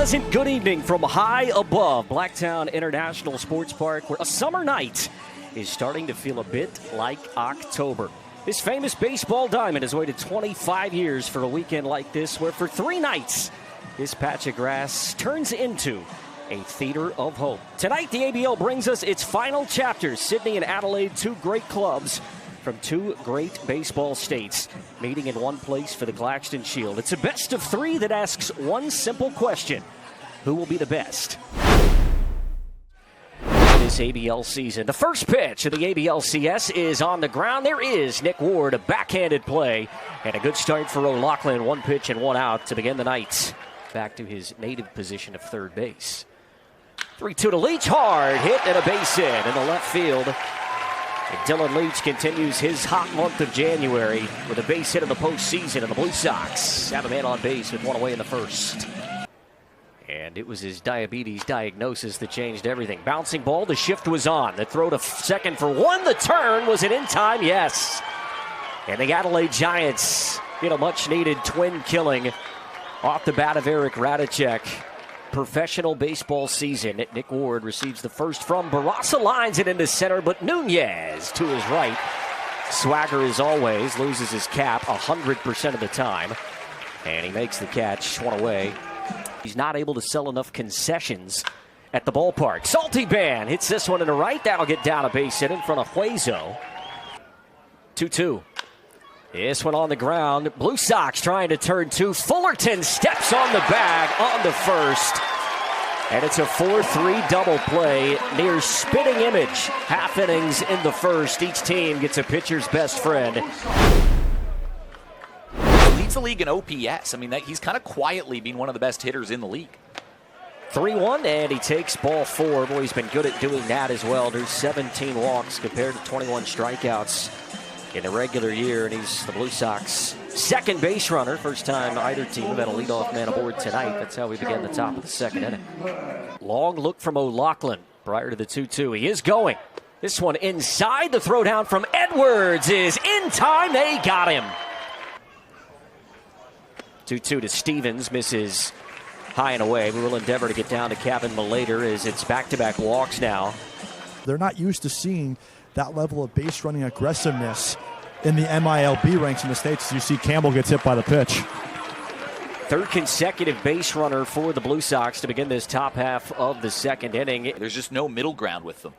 pleasant good evening from high above Blacktown International Sports Park, where a summer night is starting to feel a bit like October. This famous baseball diamond has waited 25 years for a weekend like this, where for 3 nights, this patch of grass turns into a theater of hope. Tonight, the ABL brings us its final chapters. Sydney and Adelaide, 2 great clubs from 2 great baseball states, meeting in one place for the Claxton Shield. It's a best of 3 that asks one simple question: who will be the best this ABL season? The first pitch of the ABLCS is on the ground. There is Nick Ward, a backhanded play, and a good start for O'Loughlin. 1 pitch and 1 out to begin the night. Back to his native position of third base. 3-2 to Leach, hard hit and a base hit in the left field. And Dylan Leach continues his hot month of January with a base hit in the postseason, and the Blue Sox have a man on base with 1 away in the first. And it was his diabetes diagnosis that changed everything. Bouncing ball, the shift was on. The throw to second for 1. The turn, was it in time? Yes. And the Adelaide Giants get a much-needed twin killing off the bat of Eric Radicek. Professional baseball season. Nick Ward receives the first from Barraza, lines it into center, but Nunez to his right. Swagger, as always, loses his cap 100% of the time, and he makes the catch. 1 away. He's not able to sell enough concessions at the ballpark. Salty Ban hits this one in the right. That'll get down a base hit in front of Huezo. 2-2. This one on the ground. Blue Sox trying to turn 2. Fullerton steps on the bag on the first. And it's a 4-3 double play near spitting image. Half innings in the first. Each team gets a pitcher's best friend. He leads the league in OPS. I mean, he's kind of quietly been one of the best hitters in the league. 3-1, and he takes ball 4. Boy, he's been good at doing that as well. There's 17 walks compared to 21 strikeouts in a regular year, and he's the Blue Sox second base runner. First time either team have had a leadoff man aboard tonight. That's how we begin the top of the second inning. Long look from O'Loughlin prior to the 2-2. He is going. This one inside. The throw down from Edwards is in time. They got him. 2-2 to Stevens. Misses high and away. We will endeavor to get down to Kevin Malater as it's back-to-back walks now. They're not used to seeing that level of base running aggressiveness in the MILB ranks in the States. You see Campbell gets hit by the pitch. 3rd consecutive base runner for the Blue Sox to begin this top half of the second inning. There's just no middle ground with them.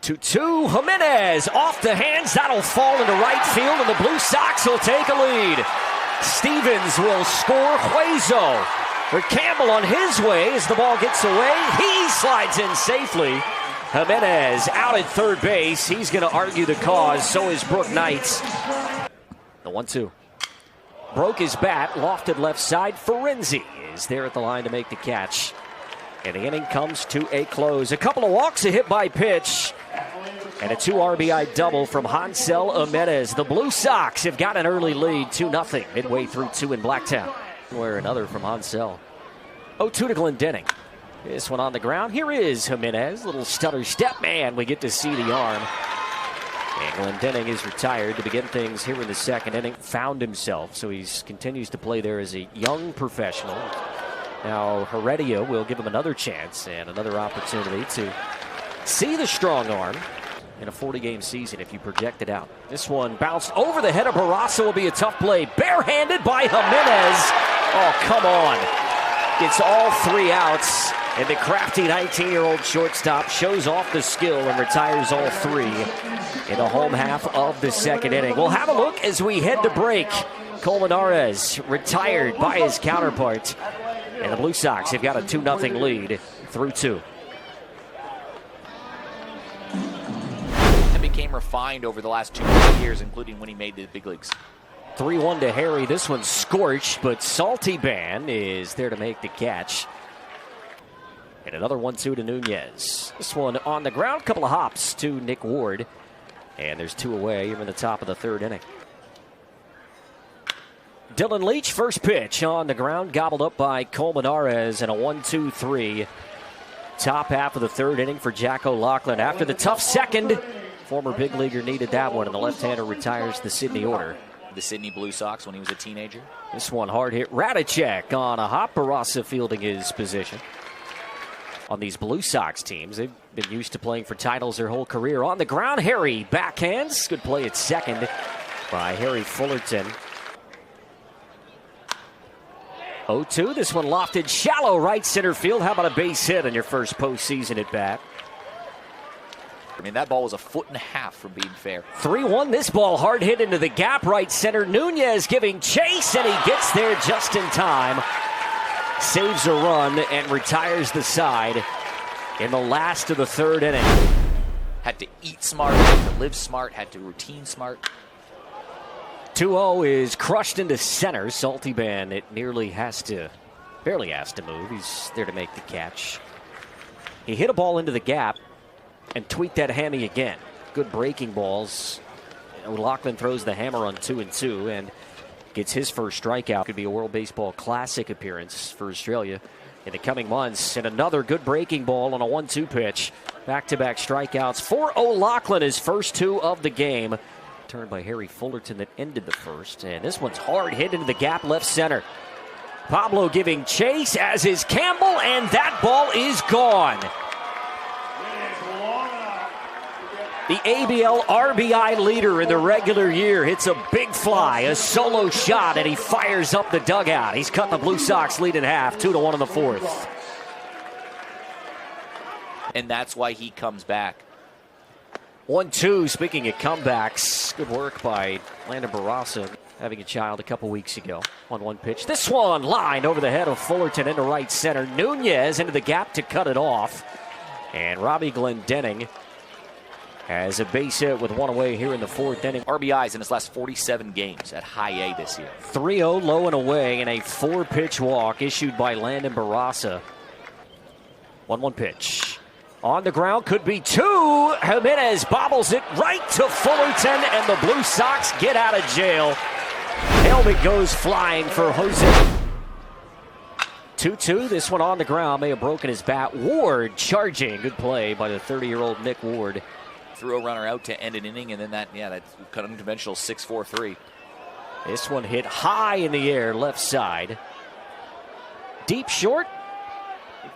2-2, Jimenez off the hands. That'll fall into right field, and the Blue Sox will take a lead. Stevens will score. Huezo for Campbell on his way as the ball gets away. He slides in safely. Jimenez out at third base. He's going to argue the cause. So is Brooke Knight. The 1-2. Broke his bat. Lofted left side. Ferenzi is there at the line to make the catch. And the inning comes to a close. A couple of walks, a hit by pitch, and a 2 RBI double from Hansel Jimenez. The Blue Sox have got an early lead, 2-0, midway through 2 in Blacktown. Where another from Hansel. 0-2 to Glendenning. This one on the ground. Here is Jimenez. Little stutter step. Man, we get to see the arm. And Glendenning is retired to begin things here in the second inning. Found himself, so he continues to play there as a young professional. Now Heredia will give him another chance and another opportunity to see the strong arm in a 40-game season if you project it out. This one bounced over the head of Barraza. Will be a tough play. Barehanded by Jimenez. Oh, come on. It's all 3 outs. And the crafty 19-year-old shortstop shows off the skill and retires all 3 in the home half of the second inning. We'll have a look as we head to break. Colmenares retired by his counterpart. And the Blue Sox have got a 2-0 lead through 2. And became refined over the last 2 years, including when he made the big leagues. 3-1 to Harry. This one's scorched, but Salty Ban is there to make the catch. And another 1-2 to Nunez. This one on the ground. Couple of hops to Nick Ward. And there's 2 away here in the top of the 3rd inning. Dylan Leach, first pitch on the ground. Gobbled up by Colmenares, and a 1-2-3. Top half of the 3rd inning for Jack O'Loughlin. After the tough second, former big leaguer needed that one, and the left-hander retires the Sydney order. The Sydney Blue Sox when he was a teenager. This one hard hit. Radicek on a hop. Barasa fielding his position. On these Blue Sox teams, they've been used to playing for titles their whole career. On the ground, Harry backhands. Good play at second by Harry Fullerton. 0-2. This one lofted shallow right center field. How about a base hit on your first postseason at bat? I mean, that ball was 1.5 feet from being fair. 3-1. This ball hard hit into the gap right center. Nunez giving chase, and he gets there just in time. Saves a run and retires the side in the last of the third inning. Had to eat smart, had to live smart, had to routine smart. 2-0 is crushed into center. Salty Band, it barely has to move. He's there to make the catch. He hit a ball into the gap and tweaked that hammy again. Good breaking balls. O'Loughlin throws the hammer on 2-2 and gets his first strikeout. Could be a World Baseball Classic appearance for Australia in the coming months. And another good breaking ball on a 1-2 pitch. Back-to-back strikeouts for O'Loughlin, his first 2 of the game. Turned by Harry Fullerton that ended the first. And this one's hard hit into the gap left center. Pablo giving chase, as is Campbell, and that ball is gone. The ABL RBI leader in the regular year hits a big fly, a solo shot, and he fires up the dugout. He's cut the Blue Sox lead in half, 2-1 in the fourth. And that's why he comes back. 1-2, speaking of comebacks, good work by Landon Barasa, having a child a couple weeks ago. 1-1 pitch. This one lined over the head of Fullerton into right center. Nunez into the gap to cut it off. And Robbie Glendening has a base hit with one away here in the fourth inning. RBIs in his last 47 games at high A this year. 3-0 low and away, and a 4-pitch walk issued by Landon Barasa. 1-1 pitch. On the ground, could be 2. Jimenez bobbles it right to Fullerton, and the Blue Sox get out of jail. Helmet goes flying for Jose. 2-2, this one on the ground, may have broken his bat. Ward charging, good play by the 30-year-old Nick Ward. Threw a runner out to end an inning, and then that kind of unconventional 6-4-3. This one hit high in the air, left side. Deep short.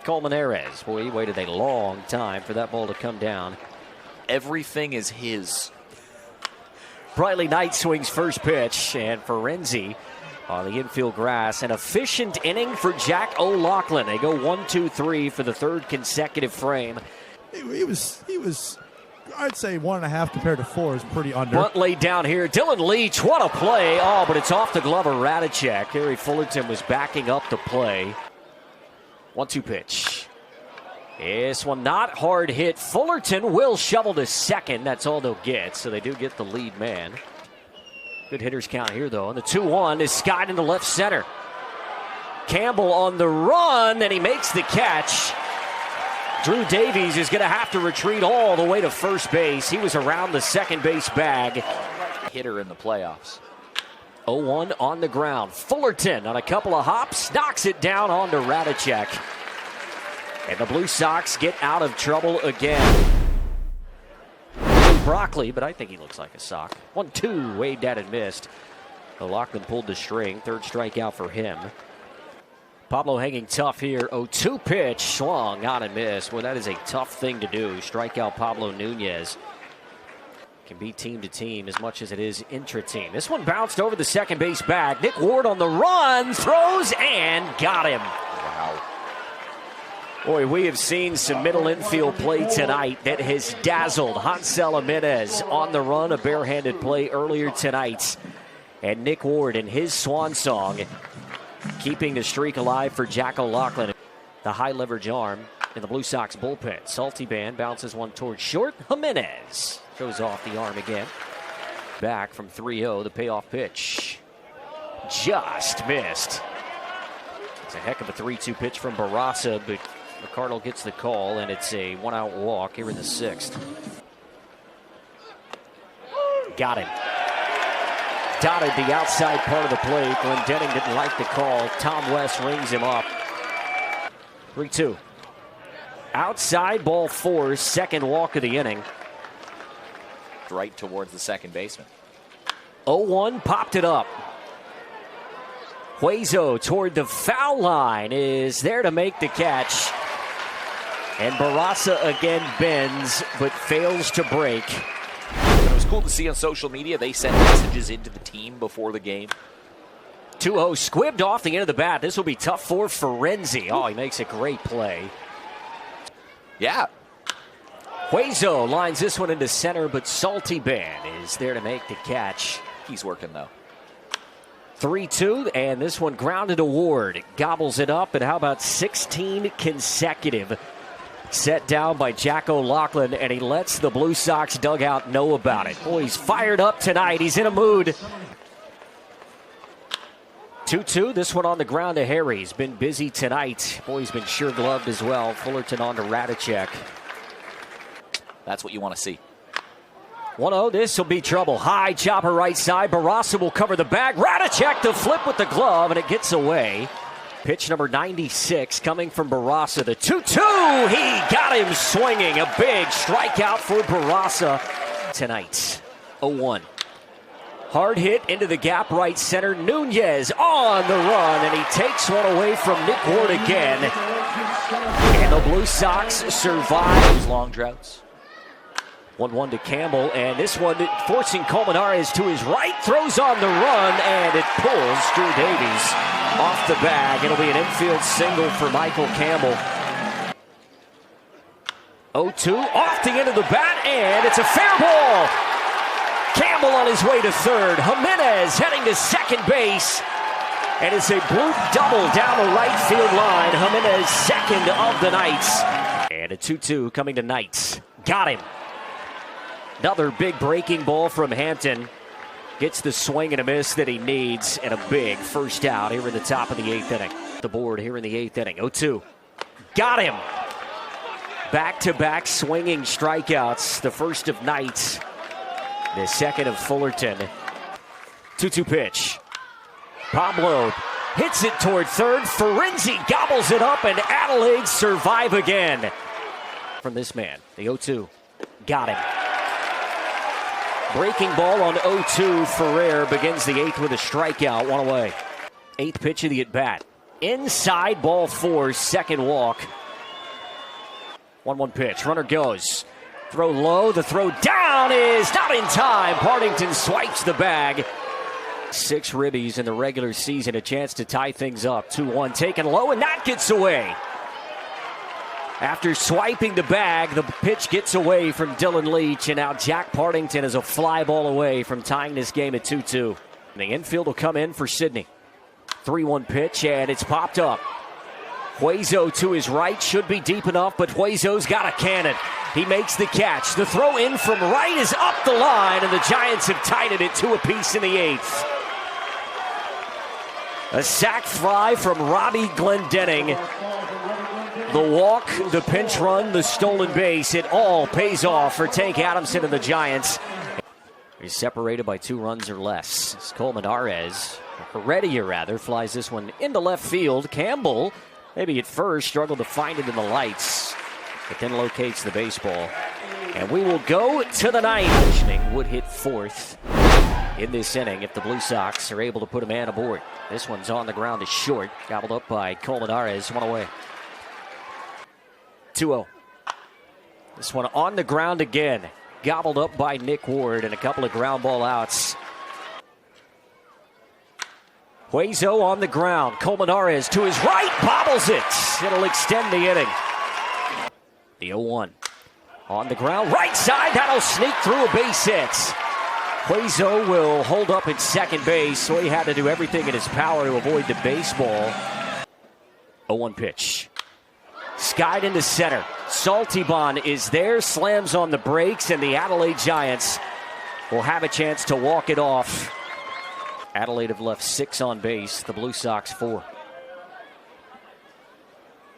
Colmenares. Boy, he waited a long time for that ball to come down. Everything is his. Briley Knight swings first pitch, and Ferenzi on the infield grass. An efficient inning for Jack O'Loughlin. They go 1-2-3 for the third consecutive frame. He was I'd say 1.5 compared to 4 is pretty under. Bunt laid down here. Dylan Leach, what a play. Oh, but it's off the glove of Radicek. Harry Fullerton was backing up the play. 1-2 pitch. This one not hard hit. Fullerton will shovel to second. That's all they'll get, so they do get the lead man. Good hitters count here, though. And the 2-1 is skied into left center. Campbell on the run, and he makes the catch. Drew Davies is going to have to retreat all the way to first base. He was around the second base bag. Hitter in the playoffs. 0-1 on the ground. Fullerton on a couple of hops, knocks it down onto Radicek. And the Blue Sox get out of trouble again. Broccoli, but I think he looks like a sock. 1-2, waved at and missed. O'Loughlin pulled the string. Third strikeout for him. Pablo hanging tough here. 0-2 pitch, swung on and missed. Well, that is a tough thing to do. Strike out Pablo Nunez. Can be team to team as much as it is intra-team. This one bounced over the second base bag. Nick Ward on the run, throws, and got him. Wow. Boy, we have seen some middle infield play tonight that has dazzled Hansel Jimenez on the run. A barehanded play earlier tonight. And Nick Ward in his swan song, keeping the streak alive for Jack O'Loughlin. The high leverage arm in the Blue Sox bullpen. Salty Band bounces one towards short. Jimenez throws off the arm again. Back from 3-0, the payoff pitch. Just missed. It's a heck of a 3-2 pitch from Barasa, but McCardle gets the call, and it's a one-out walk here in the sixth. Got him. Dotted the outside part of the plate. Glendening didn't like the call. Tom West rings him up. 3-2. Outside, ball 4, second walk of the inning. Right towards the second baseman. 0-1, popped it up. Huezo toward the foul line is there to make the catch. And Barraza again bends, but fails to break. It was cool to see on social media, they sent messages into the team before the game. 2-0, squibbed off the end of the bat. This will be tough for Ferenzi. Oh, he makes a great play. Yeah. Huezo lines this one into center, but Salty Band is there to make the catch. He's working, though. 3-2, and this one grounded to Ward. Gobbles it up, and how about 16 consecutive? Set down by Jack O'Loughlin, and he lets the Blue Sox dugout know about it. Boy, he's fired up tonight. He's in a mood. 2-2, this one on the ground to Harry. He's been busy tonight. Boy, he's been sure gloved as well. Fullerton on to Radicek. That's what you want to see. 1-0, this will be trouble. High chopper right side. Barraza will cover the bag. Radicek to flip with the glove, and it gets away. Pitch number 96 coming from Barraza. The 2-2, he got him swinging. A big strikeout for Barraza tonight. 0-1. Hard hit into the gap right center. Nunez on the run, and he takes one away from Nick Ward again. And the Blue Sox survive those long droughts. 1-1 to Campbell, and this one forcing Colmenares to his right, throws on the run, and it pulls Drew Davies off the bag. It'll be an infield single for Michael Campbell. 0-2, off the end of the bat, and it's a fair ball. Campbell on his way to third. Jimenez heading to second base, and it's a bloop double down the right field line. Jimenez second of the night, and a 2-2 coming to Knights. Got him. Another big breaking ball from Hampton. Gets the swing and a miss that he needs, and a big first out here in the top of the 8th inning. The board here in the 8th inning. 0-2. Got him. Back-to-back swinging strikeouts. The first of Knights. The second of Fullerton. 2-2 pitch. Pablo hits it toward third. Ferenzi gobbles it up, and Adelaide survive again. From this man, the 0-2. Got him. Breaking ball on 0-2. Ferrer begins the 8th with a strikeout, one away. 8th pitch of the at-bat. Inside, ball 4, second walk. 1-1 pitch. Runner goes. Throw low. The throw down is not in time. Partington swipes the bag. 6 ribbies in the regular season. A chance to tie things up. 2-1 taken low, and that gets away. After swiping the bag, the pitch gets away from Dylan Leach, and now Jack Partington is a fly ball away from tying this game at 2-2. And the infield will come in for Sydney. 3-1 pitch, and it's popped up. Huezo to his right, should be deep enough, but Huezo's got a cannon. He makes the catch. The throw in from right is up the line, and the Giants have tied it at 2 apiece in the 8th. A sac fly from Robbie Glendenning. The walk, the pinch run, the stolen base, it all pays off for Tank Adamson and the Giants. He's separated by 2 runs or less. It's Colmenares, Heredia rather, flies this one into left field. Campbell, maybe at first, struggled to find it in the lights, but then locates the baseball. And we will go to the 9th. Would hit 4th in this inning if the Blue Sox are able to put a man aboard. This one's on the ground to short, gobbled up by Colmenares, one away. 2-0. This one on the ground again. Gobbled up by Nick Ward, and a couple of ground ball outs. Huezo on the ground. Colmenares to his right, bobbles it. It'll extend the inning. The 0-1. On the ground, right side, that'll sneak through a base hit. Huezo will hold up at second base, so he had to do everything in his power to avoid the baseball. 0-1 pitch. Skied into center. Saltibon is there, slams on the brakes, and the Adelaide Giants will have a chance to walk it off. Adelaide have left 6 on base, the Blue Sox 4.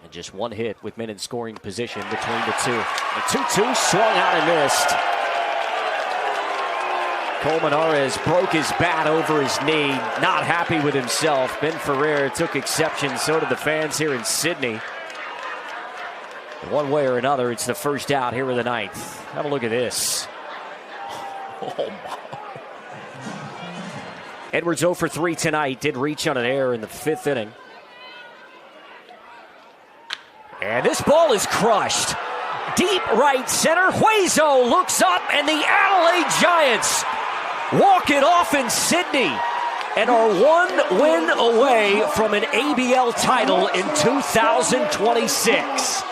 And just 1 hit with men in scoring position between the 2. The 2-2 swung out and missed. Colmenares broke his bat over his knee, not happy with himself. Ben Ferrer took exception, so did the fans here in Sydney. One way or another, it's the first out here in the 9th. Have a look at this. Oh, my. Edwards 0 for 3 tonight. Did reach on an error in the 5th inning. And this ball is crushed. Deep right center. Hueso looks up, and the Adelaide Giants walk it off in Sydney and are 1 win away from an ABL title in 2026.